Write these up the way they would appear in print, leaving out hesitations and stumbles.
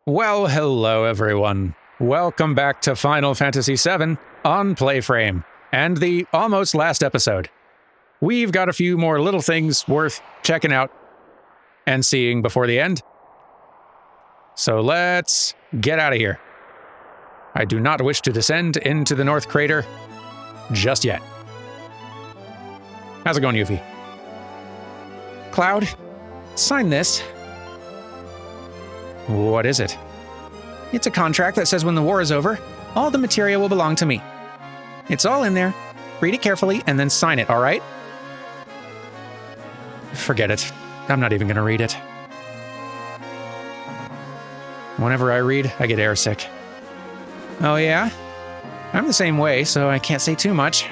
Well, hello everyone. Welcome back to Final Fantasy VII on PlayFrame, and the almost last episode. We've got a few more little things worth checking out and seeing before the end. So let's get out of here. I do not wish to descend into the North Crater just yet. How's it going, Yuffie? Cloud, sign this. What is it? It's a contract that says when the war is over, all the materia will belong to me. It's all in there. Read it carefully and then sign it, all right? Forget it. I'm not even going to read it. Whenever I read, I get airsick. Oh yeah? I'm the same way, so I can't say too much.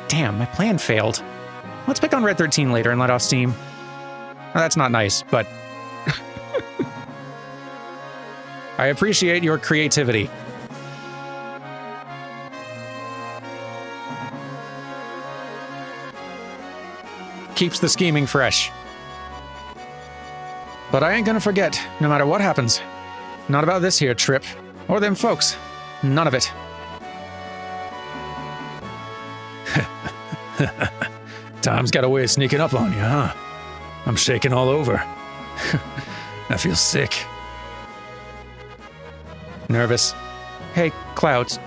Damn, my plan failed. Let's pick on Red 13 later and let off steam. Well, that's not nice, but... I appreciate your creativity. Keeps the scheming fresh. But I ain't gonna forget, no matter what happens. Not about this here trip, or them folks. None of it. Time's got a way of sneaking up on you, huh? I'm shaking all over. I feel sick. Nervous. Hey, Clouds,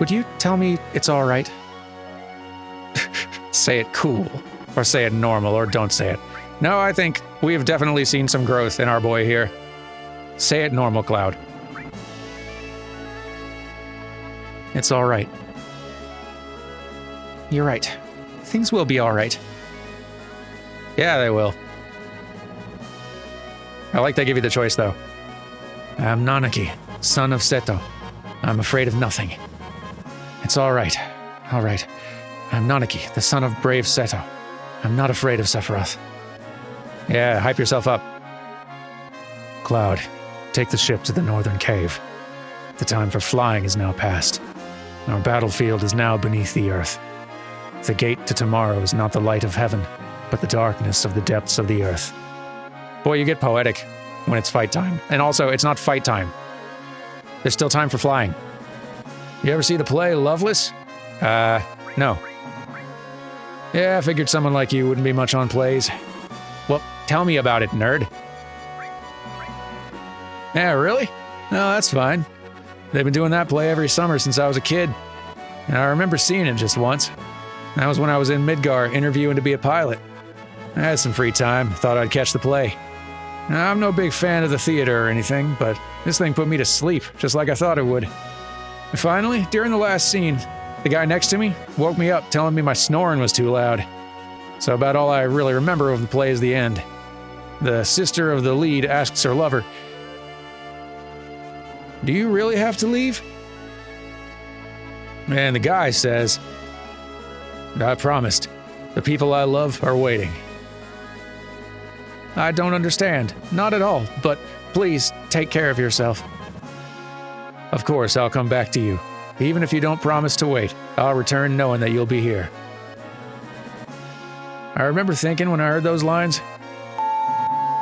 would you tell me it's all right? Say it cool, or say it normal, or don't say it. No, I think we have definitely seen some growth in our boy here. Say it normal, Cloud. It's all right. You're right. Things will be all right. Yeah, they will. I like they give you the choice, though. I'm Nanaki, son of Seto. I'm afraid of nothing. It's all right. All right. I'm Nanaki, the son of brave Seto. I'm not afraid of Sephiroth. Yeah, hype yourself up. Cloud, take the ship to the northern cave. The time for flying is now past. Our battlefield is now beneath the earth. The gate to tomorrow is not the light of heaven, but the darkness of the depths of the earth. Boy, you get poetic when it's fight time. And also, it's not fight time. There's still time for flying. You ever see the play Loveless? No. Yeah, I figured someone like you wouldn't be much on plays. Well, tell me about it, nerd. Yeah, really? No, that's fine. They've been doing that play every summer since I was a kid. And I remember seeing it just once. That was when I was in Midgar interviewing to be a pilot. I had some free time, thought I'd catch the play. Now, I'm no big fan of the theater or anything, but this thing put me to sleep, just like I thought it would. And finally, during the last scene, the guy next to me woke me up telling me my snoring was too loud. So about all I really remember of the play is the end. The sister of the lead asks her lover, "Do you really have to leave?" And the guy says, "I promised. The people I love are waiting." I don't understand. Not at all, but please take care of yourself. Of course, I'll come back to you. Even if you don't promise to wait, I'll return knowing that you'll be here. I remember thinking when I heard those lines,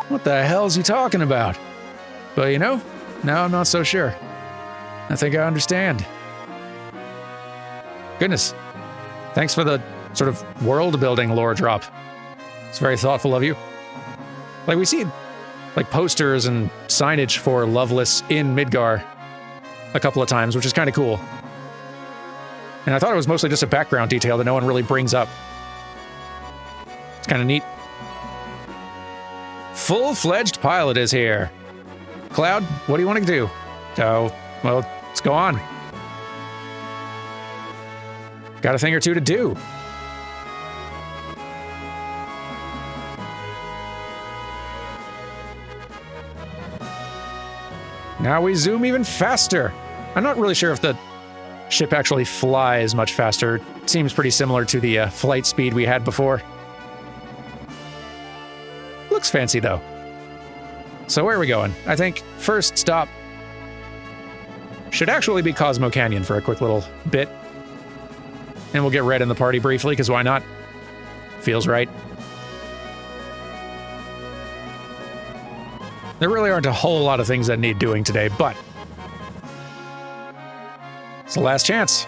what the hell's he talking about? But you know, now I'm not so sure. I think I understand. Goodness. Thanks for the sort of world-building lore drop. It's very thoughtful of you. Like, we see, like, posters and signage for Loveless in Midgar a couple of times, which is kind of cool. And I thought it was mostly just a background detail that no one really brings up. It's kind of neat. Full-fledged pilot is here. Cloud, what do you want to do? Oh, well, let's go on. Got a thing or two to do. Now we zoom even faster. I'm not really sure if the ship actually flies much faster. It seems pretty similar to the flight speed we had before. Looks fancy, though. So where are we going? I think first stop should actually be Cosmo Canyon for a quick little bit. And we'll get Red in the party briefly, because why not? Feels right. There really aren't a whole lot of things that need doing today, but it's the last chance.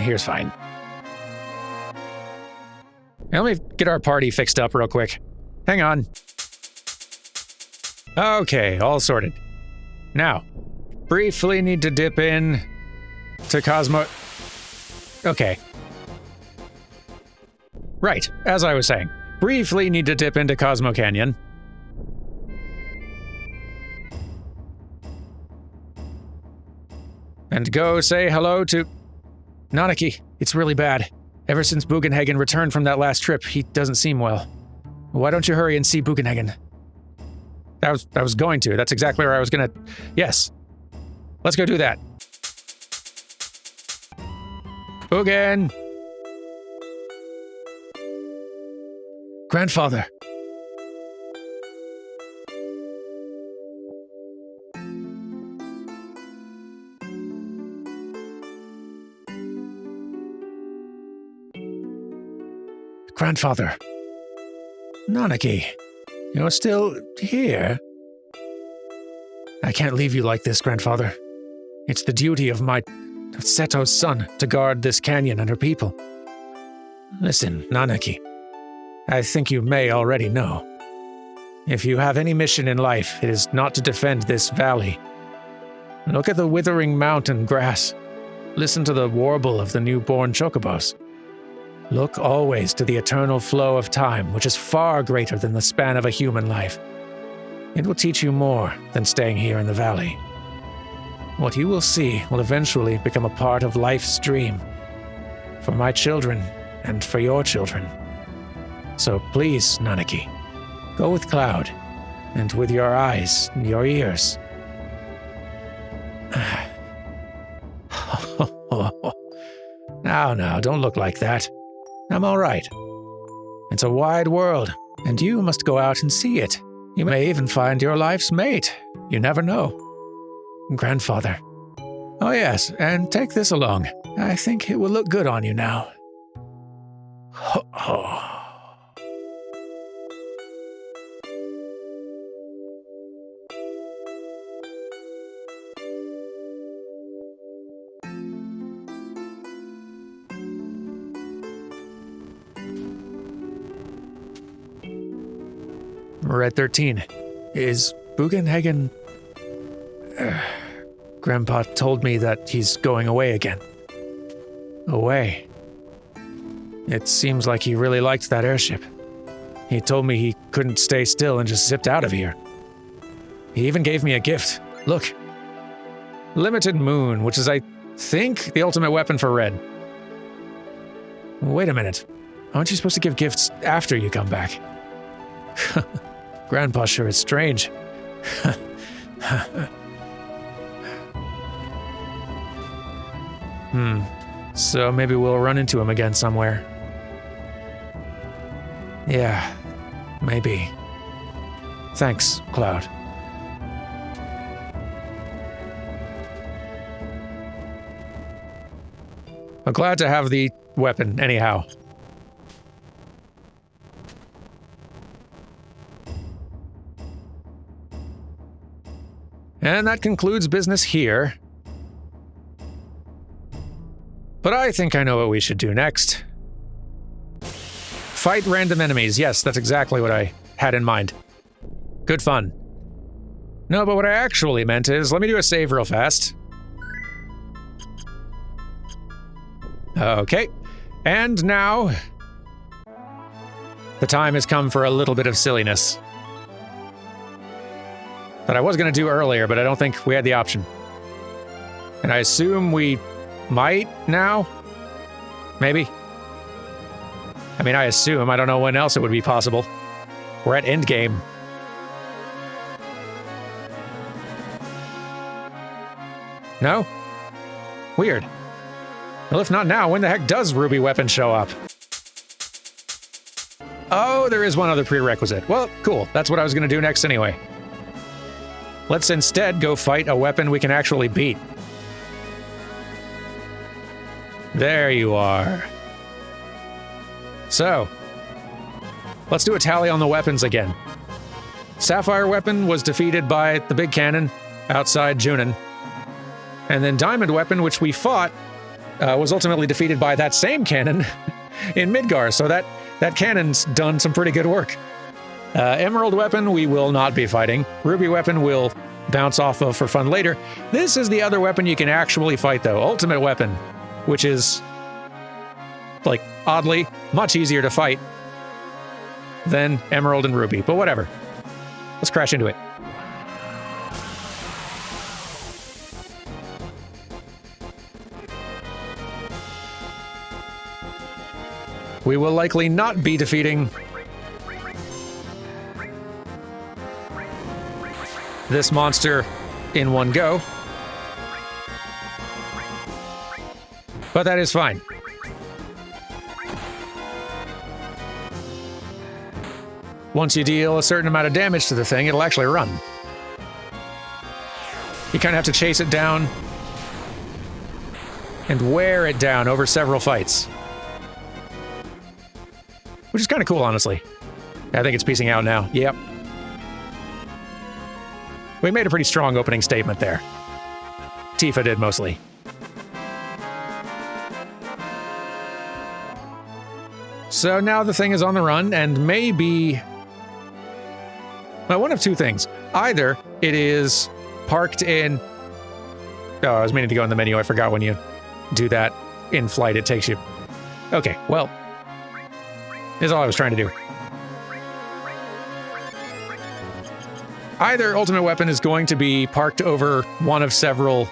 Here's fine. Now, let me get our party fixed up real quick. Hang on. Okay, all sorted. Now, briefly need to dip in to Cosmo... Okay. Right, as I was saying. Briefly need to dip into Cosmo Canyon. And go say hello to... Nanaki, it's really bad. Ever since Bugenhagen returned from that last trip, he doesn't seem well. Why don't you hurry and see Bugenhagen? I was going to. That's exactly where I was gonna... Yes. Let's go do that. Bugen! Grandfather. Grandfather. Nanaki, you're still here? I can't leave you like this, Grandfather. It's the duty of my Seto's son to guard this canyon and her people. Listen, Nanaki, I think you may already know. If you have any mission in life, it is not to defend this valley. Look at the withering mountain grass. Listen to the warble of the newborn chocobos. Look always to the eternal flow of time, which is far greater than the span of a human life. It will teach you more than staying here in the valley. What you will see will eventually become a part of life's dream. For my children, and for your children. So please, Nanaki, go with Cloud, and with your eyes and your ears. Now, don't look like that. I'm all right. It's a wide world, and you must go out and see it. You may even find your life's mate. You never know. Grandfather. Oh yes, and take this along. I think it will look good on you now. Red 13. Is Bugenhagen... Grandpa told me that he's going away again. Away? It seems like he really liked that airship. He told me he couldn't stay still and just zipped out of here. He even gave me a gift. Look. Limited Moon, which is, I think, the ultimate weapon for Red. Wait a minute. Aren't you supposed to give gifts after you come back? Grandpa sure is strange. So maybe we'll run into him again somewhere. Yeah, maybe. Thanks, Cloud. I'm glad to have the weapon, anyhow. And that concludes business here. But I think I know what we should do next. Fight random enemies. Yes, that's exactly what I had in mind. Good fun. No, but what I actually meant is, let me do a save real fast. Okay. And now, the time has come for a little bit of silliness. That I was going to do earlier, but I don't think we had the option. And I assume we might now? Maybe? I mean, I assume. I don't know when else it would be possible. We're at endgame. No? Weird. Well, if not now, when the heck does Ruby Weapon show up? Oh, there is one other prerequisite. Well, cool. That's what I was going to do next anyway. Let's instead go fight a weapon we can actually beat. There you are. So, Let's do a tally on the weapons again. Sapphire weapon was defeated by the big cannon outside Junin. And then Diamond weapon, which we fought, was ultimately defeated by that same cannon in Midgar. So that cannon's done some pretty good work. Emerald weapon, we will not be fighting. Ruby weapon will bounce off of for fun later. This is the other weapon you can actually fight, though. Ultimate weapon, which is, like, oddly, much easier to fight than Emerald and Ruby. But whatever. Let's crash into it. We will likely not be defeating this monster in one go, but that is fine. Once you deal a certain amount of damage to the thing, it'll actually run. You kind of have to chase it down and wear it down over several fights, which is kind of cool, honestly. I think it's piecing out now. Yep. We made a pretty strong opening statement there. Tifa did mostly. So now the thing is on the run, and maybe... well, one of two things. Either it is parked in... oh, I was meaning to go in the menu. I forgot when you do that in flight, it takes you... okay, well... is all I was trying to do. Either Ultimate Weapon is going to be parked over one of several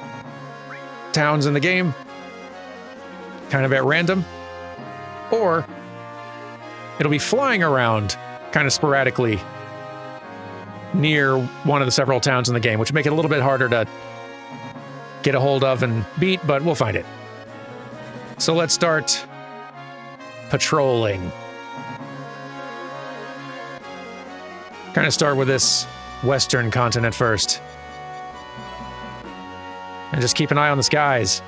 towns in the game, kind of at random, or it'll be flying around kind of sporadically near one of the several towns in the game, which make it a little bit harder to get a hold of and beat, but we'll find it. So let's start patrolling. Kind of start with this western continent first. And just keep an eye on the skies.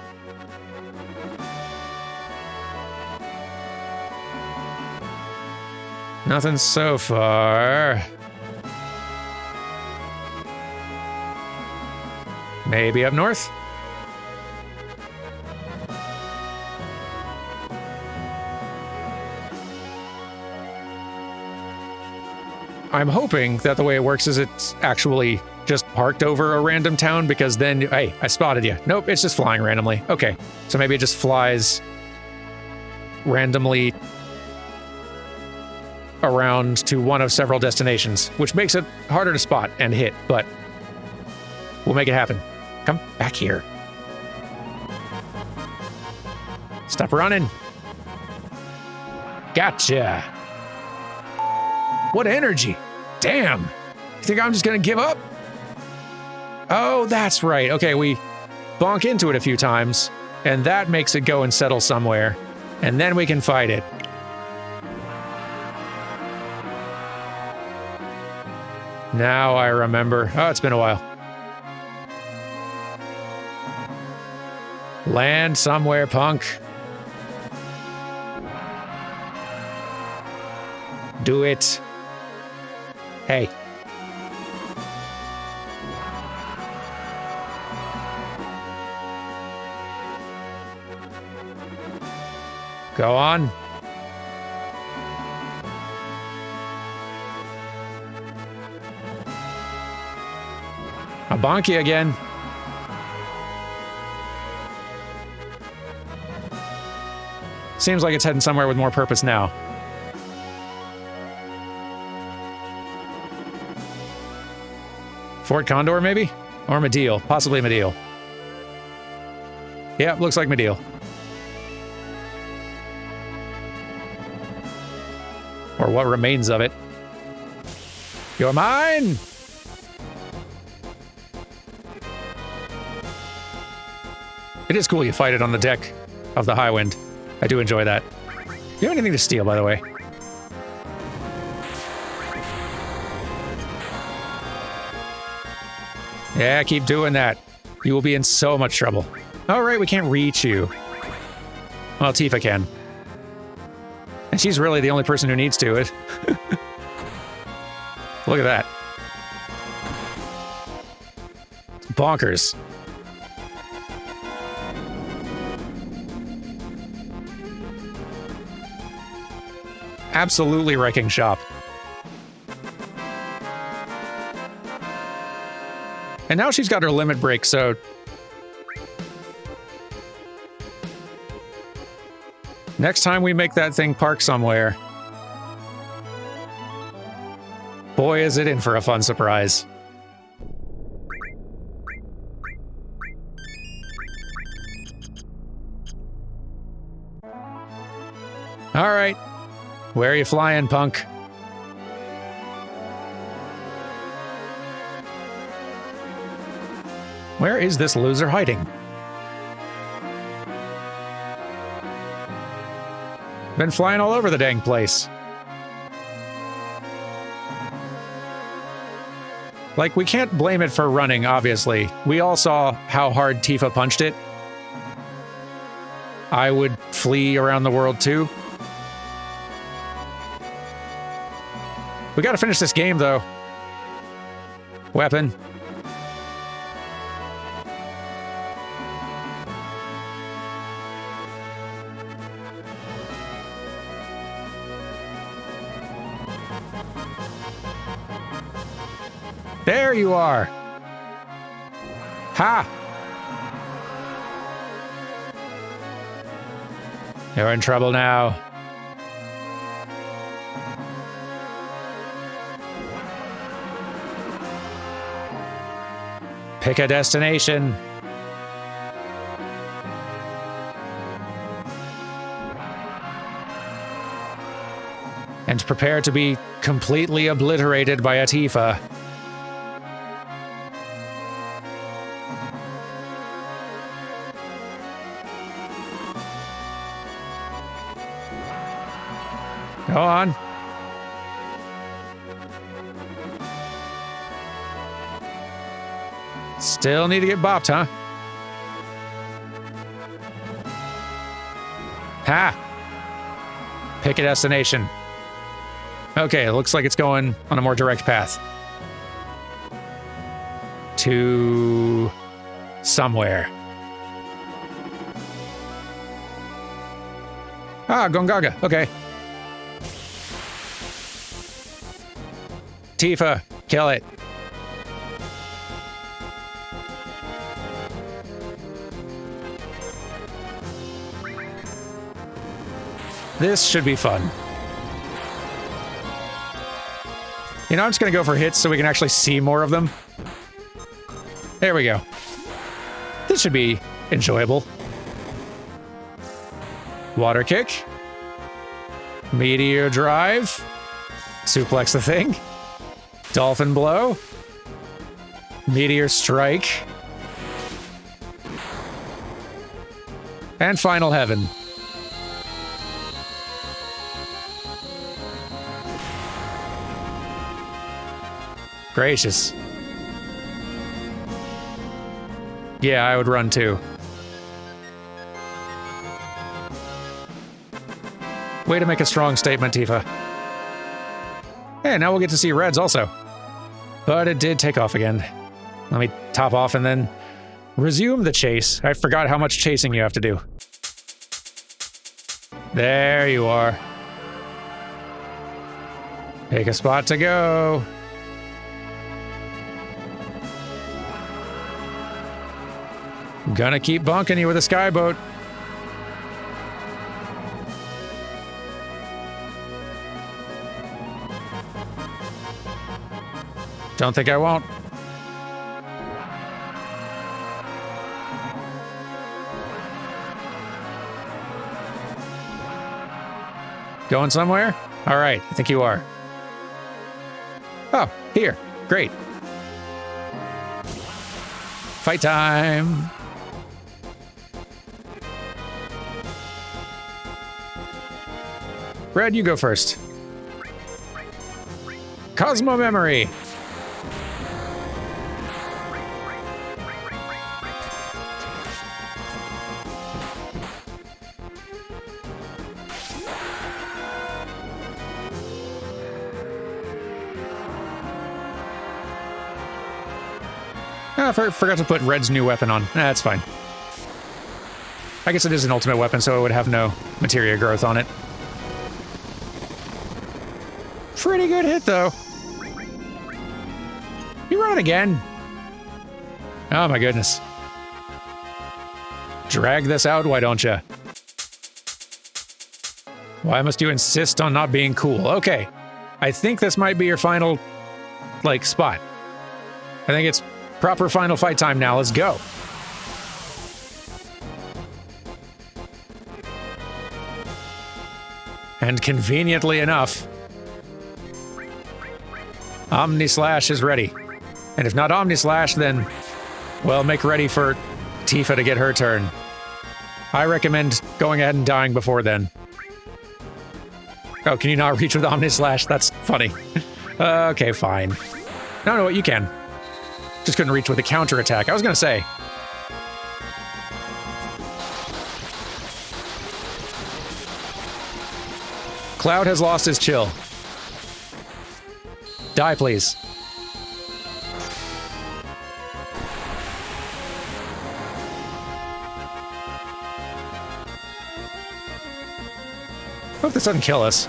Nothing so far. Maybe up north? I'm hoping that the way it works is it's actually just parked over a random town, because then, hey, I spotted you. Nope, it's just flying randomly. Okay, so maybe it just flies randomly around to one of several destinations, which makes it harder to spot and hit, but we'll make it happen. Come back here. Stop running. Gotcha. What energy. Damn. You think I'm just gonna give up? Oh, that's right. Okay, we bonk into it a few times, and that makes it go and settle somewhere, and then we can fight it. Now I remember. Oh, it's been a while. Land somewhere, punk. Do it. Hey. Go on. I'll bonk you again. Seems like it's heading somewhere with more purpose now. Fort Condor, maybe? Or Medeal. Possibly Medeal. Yeah, looks like Medeal. Or what remains of it. You're mine! It is cool you fight it on the deck of the Highwind. I do enjoy that. Do you have anything to steal, by the way? Yeah, keep doing that. You will be in so much trouble. All right, we can't reach you. Well, Tifa can. And she's really the only person who needs to it. Look at that. Bonkers. Absolutely wrecking shop. And now she's got her limit break, so... next time we make that thing park somewhere, boy, is it in for a fun surprise. All right. Where are you flying, punk? Where is this loser hiding? Been flying all over the dang place. Like, we can't blame it for running, obviously. We all saw how hard Tifa punched it. I would flee around the world too. We gotta finish this game, though. Weapon. There you are. Ha! You're in trouble now. Pick a destination. And prepare to be completely obliterated by a Tifa. Go on. Still need to get bopped, huh? Ha! Pick a destination. Okay, it looks like it's going on a more direct path. To... somewhere. Ah, Gongaga. Okay. Tifa, kill it. This should be fun. You know, I'm just gonna go for hits so we can actually see more of them. There we go. This should be enjoyable. Water kick. Meteor drive. Suplex the thing. Dolphin blow. Meteor strike. And final heaven. Gracious. Yeah, I would run too. Way to make a strong statement, Tifa. Hey, now we'll get to see Reds also. But it did take off again. Let me top off and then resume the chase. I forgot how much chasing you have to do. There you are. Pick a spot to go. Gonna keep bunking you with a skyboat. Don't think I won't. Going somewhere? All right, I think you are. Oh, here. Great. Fight time. Red, you go first. Cosmo Memory. Ah, forgot to put Red's new weapon on. That's fine. I guess it is an ultimate weapon, so it would have no materia growth on it. Pretty good hit, though. You run it again. Oh, my goodness. Drag this out, why don't you? Why must you insist on not being cool? Okay. I think this might be your final, like, spot. I think it's proper final fight time now. Let's go. And conveniently enough, Omni Slash is ready. And if not Omni Slash, then, well, make ready for Tifa to get her turn. I recommend going ahead and dying before then. Oh, can you not reach with Omni Slash? That's funny. Okay, fine. No, you can. Just couldn't reach with a counterattack. I was gonna say. Cloud has lost his chill. Die, please. Hope this doesn't kill us.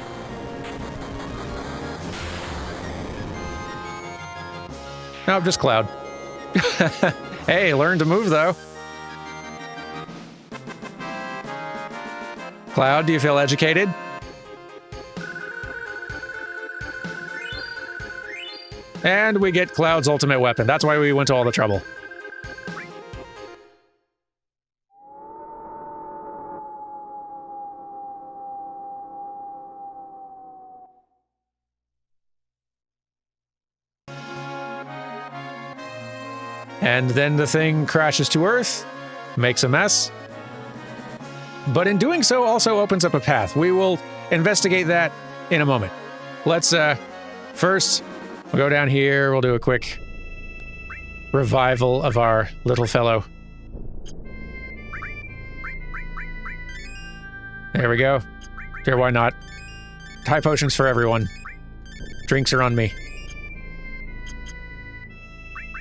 No, just Cloud. Hey, learn to move, though. Cloud, do you feel educated? And we get Cloud's ultimate weapon. That's why we went to all the trouble. And then the thing crashes to Earth, makes a mess. But in doing so, also opens up a path. We will investigate that in a moment. Let's, first, we'll go down here, we'll do a quick revival of our little fellow. There we go. Sure, why not? High potions for everyone. Drinks are on me.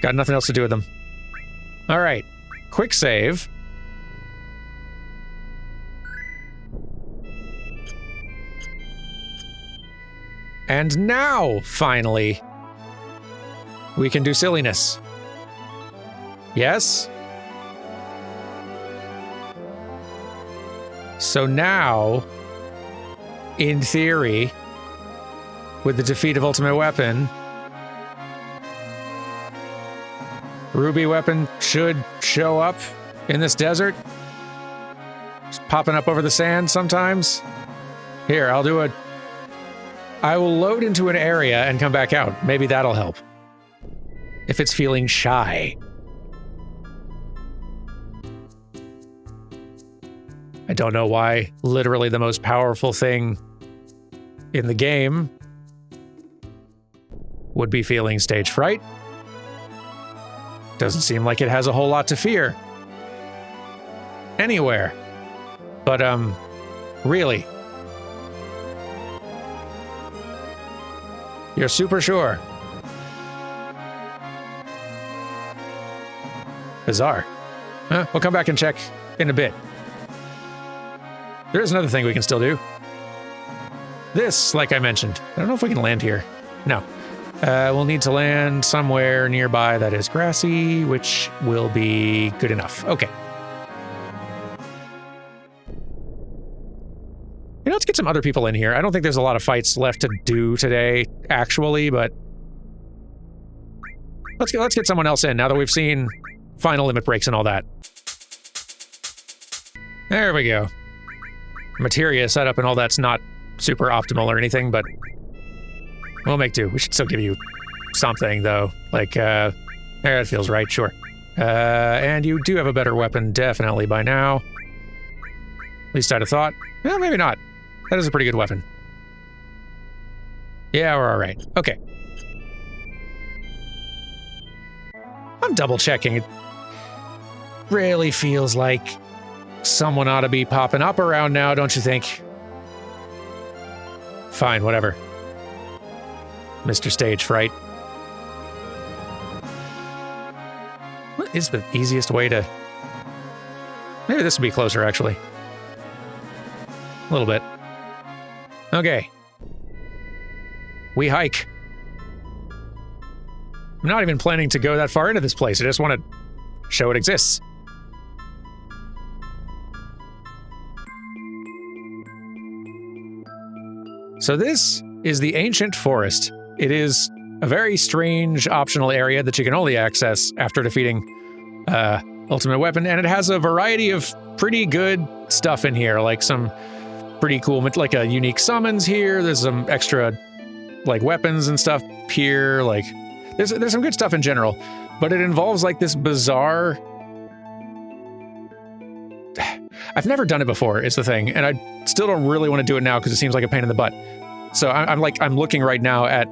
Got nothing else to do with them. All right, quick save. And now, finally, we can do silliness. Yes? So now, in theory, with the defeat of Ultimate Weapon, Ruby Weapon should show up in this desert. Just popping up over the sand sometimes. Here, I will load into an area and come back out. Maybe that'll help. If it's feeling shy. I don't know why literally the most powerful thing in the game would be feeling stage fright. Doesn't seem like it has a whole lot to fear. Anywhere. But, really. You're super sure. Bizarre. We'll come back and check in a bit. There is another thing we can still do. This, like I mentioned. I don't know if we can land here. No. We'll need to land somewhere nearby that is grassy, which will be good enough. Okay. You know, let's get some other people in here. I don't think there's a lot of fights left to do today, actually, but let's get someone else in now that we've seen final limit breaks and all that. There we go. Materia setup and all that's not super optimal or anything, but we'll make do. We should still give you something, though. Like, there, that feels right, sure. And you do have a better weapon, definitely, by now. At least I'd have thought. Well, maybe not. That is a pretty good weapon. Yeah, we're all right. Okay. I'm double-checking. It really feels like someone ought to be popping up around now, don't you think? Fine, whatever. Mr. Stage Fright. What is the easiest way to... Maybe this would be closer, actually. A little bit. Okay. We hike. I'm not even planning to go that far into this place. I just want to show it exists. So this is the Ancient Forest. It is a very strange optional area that you can only access after defeating Ultimate Weapon, and it has a variety of pretty good stuff in here, like some pretty cool, like a unique summons here. There's some extra like weapons and stuff here. Like there's some good stuff in general, but it involves like this bizarre... I've never done it before, is the thing, and I still don't really want to do it now because it seems like a pain in the butt. So I'm looking right now at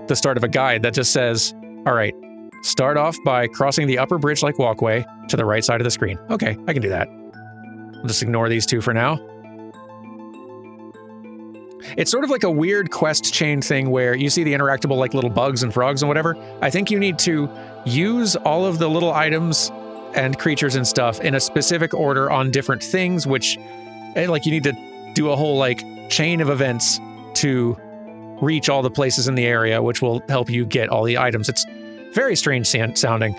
the start of a guide that just says, all right, start off by crossing the upper bridge-like walkway to the right side of the screen. Okay, I can do that. I'll just ignore these two for now. It's sort of like a weird quest chain thing where you see the interactable like little bugs and frogs and whatever. I think you need to use all of the little items and creatures and stuff in a specific order on different things, which like you need to do a whole like chain of events to reach all the places in the area, which will help you get all the items. It's very strange sounding.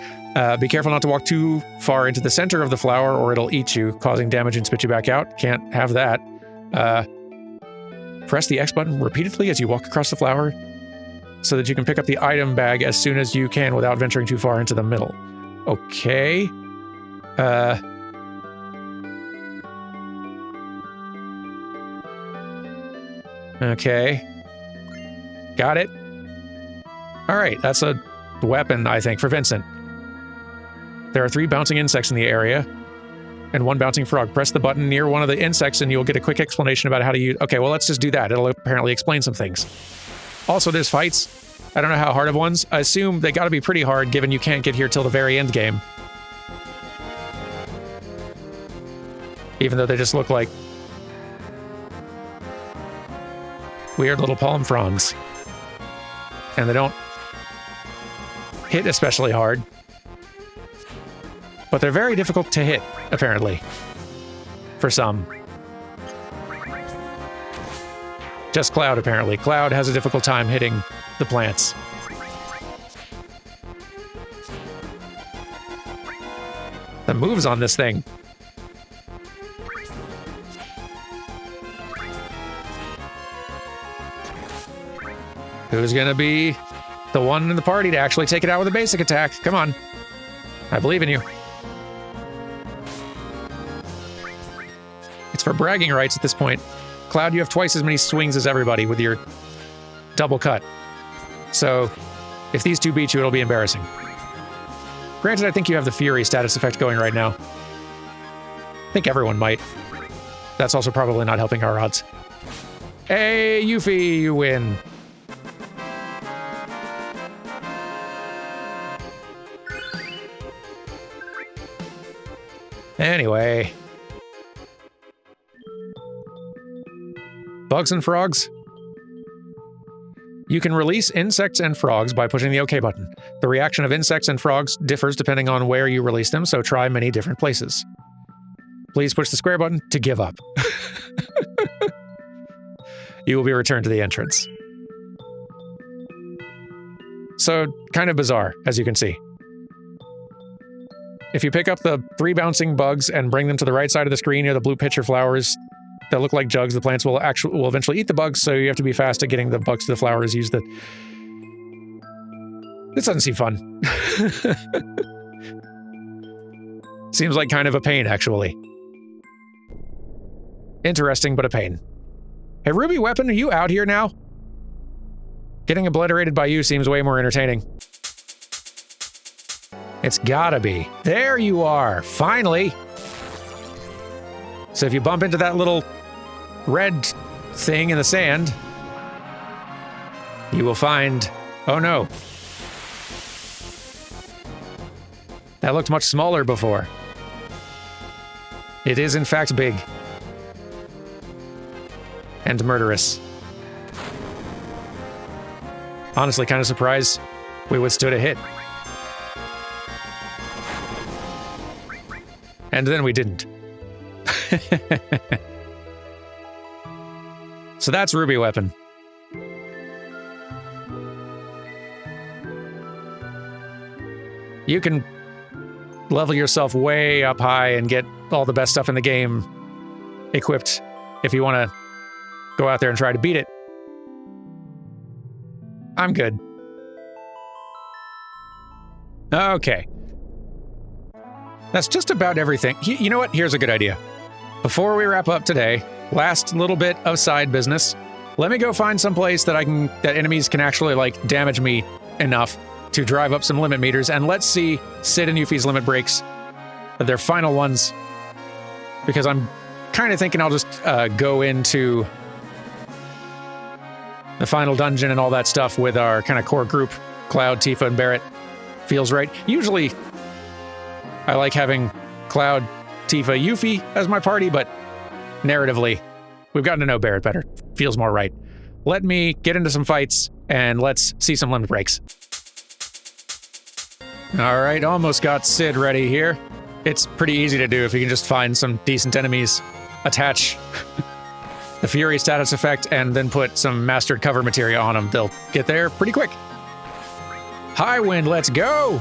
Be careful not to walk too far into the center of the flower or it'll eat you, causing damage and spit you back out. Can't have that. Press the X button repeatedly as you walk across the flower so that you can pick up the item bag as soon as you can without venturing too far into the middle. Okay. Okay. Got it. All right, that's a weapon, I think, for Vincent. There are 3 bouncing insects in the area and 1 bouncing frog. Press the button near one of the insects and you'll get a quick explanation about how to use... Okay, well, let's just do that. It'll apparently explain some things. Also, there's fights. I don't know how hard of ones. I assume they gotta be pretty hard, given you can't get here till the very end game. Even though they just look like weird little palm fronds. And they don't hit especially hard. But they're very difficult to hit, apparently. For some. Just Cloud, apparently. Cloud has a difficult time hitting the plants. The moves on this thing. Who's gonna be the one in the party to actually take it out with a basic attack? Come on. I believe in you. It's for bragging rights at this point. Cloud, you have twice as many swings as everybody with your double cut. So, if these two beat you, it'll be embarrassing. Granted, I think you have the Fury status effect going right now. I think everyone might. That's also probably not helping our odds. Hey, Yuffie, you win. Anyway. Bugs and frogs? You can release insects and frogs by pushing the OK button. The reaction of insects and frogs differs depending on where you release them, so try many different places. Please push the square button to give up. You will be returned to the entrance. So, kind of bizarre, as you can see. If you pick up the 3 bouncing bugs and bring them to the right side of the screen near the blue pitcher flowers that look like jugs, the plants will eventually eat the bugs, so you have to be fast at getting the bugs to the flowers. Use the... This doesn't seem fun. Seems like kind of a pain, actually. Interesting, but a pain. Hey, Ruby Weapon, are you out here now? Getting obliterated by you seems way more entertaining. It's gotta be. There you are, finally! So if you bump into that little red thing in the sand, you will find... Oh no. That looked much smaller before. It is in fact big. And murderous. Honestly, kind of surprised we withstood a hit. And then we didn't. So that's Ruby Weapon. You can level yourself way up high and get all the best stuff in the game equipped if you want to go out there and try to beat it. I'm good. Okay. That's just about everything. You know what? Here's a good idea. Before we wrap up today, last little bit of side business, let me go find some place that enemies can actually like damage me enough to drive up some limit meters, and let's see Sid and Yuffie's limit breaks, their final ones, because I'm kind of thinking I'll just go into the final dungeon and all that stuff with our kind of core group, Cloud, Tifa, and Barrett. Feels right. Usually, I like having Cloud, Tifa, Yuffie as my party, but narratively, we've gotten to know Barrett better. Feels more right. Let me get into some fights, and let's see some limit breaks. All right, almost got Sid ready here. It's pretty easy to do if you can just find some decent enemies, attach the Fury status effect, and then put some mastered cover materia on them. They'll get there pretty quick. High wind, let's go!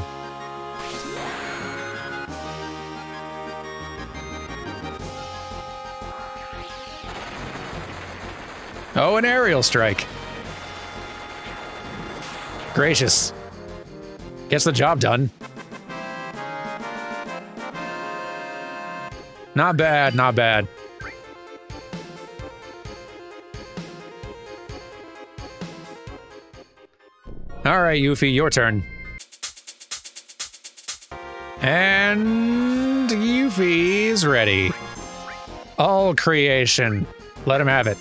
Oh, an aerial strike. Gracious. Gets the job done. Not bad, not bad. All right, Yuffie, your turn. And Yuffie's ready. All creation. Let him have it.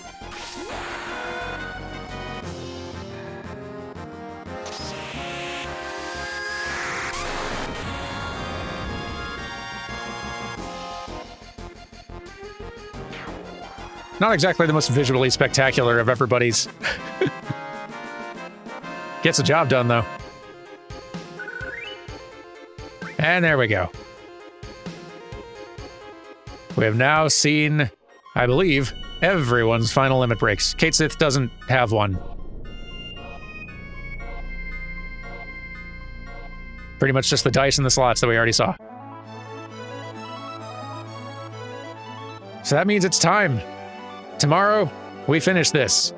Not exactly the most visually spectacular of everybody's. Gets the job done, though. And there we go. We have now seen, I believe, everyone's final limit breaks. Kate Sith doesn't have one. Pretty much just the dice and the slots that we already saw. So that means it's time. Tomorrow, we finish this.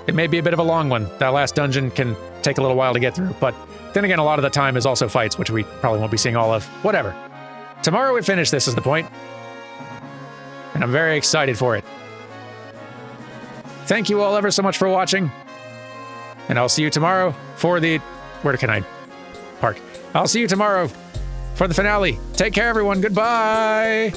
It may be a bit of a long one. That last dungeon can take a little while to get through, but then again, a lot of the time is also fights, which we probably won't be seeing all of. Whatever. Tomorrow we finish this is the point. And I'm very excited for it. Thank you all ever so much for watching. And I'll see you tomorrow for the... Where can I park? I'll see you tomorrow for the finale. Take care, everyone. Goodbye.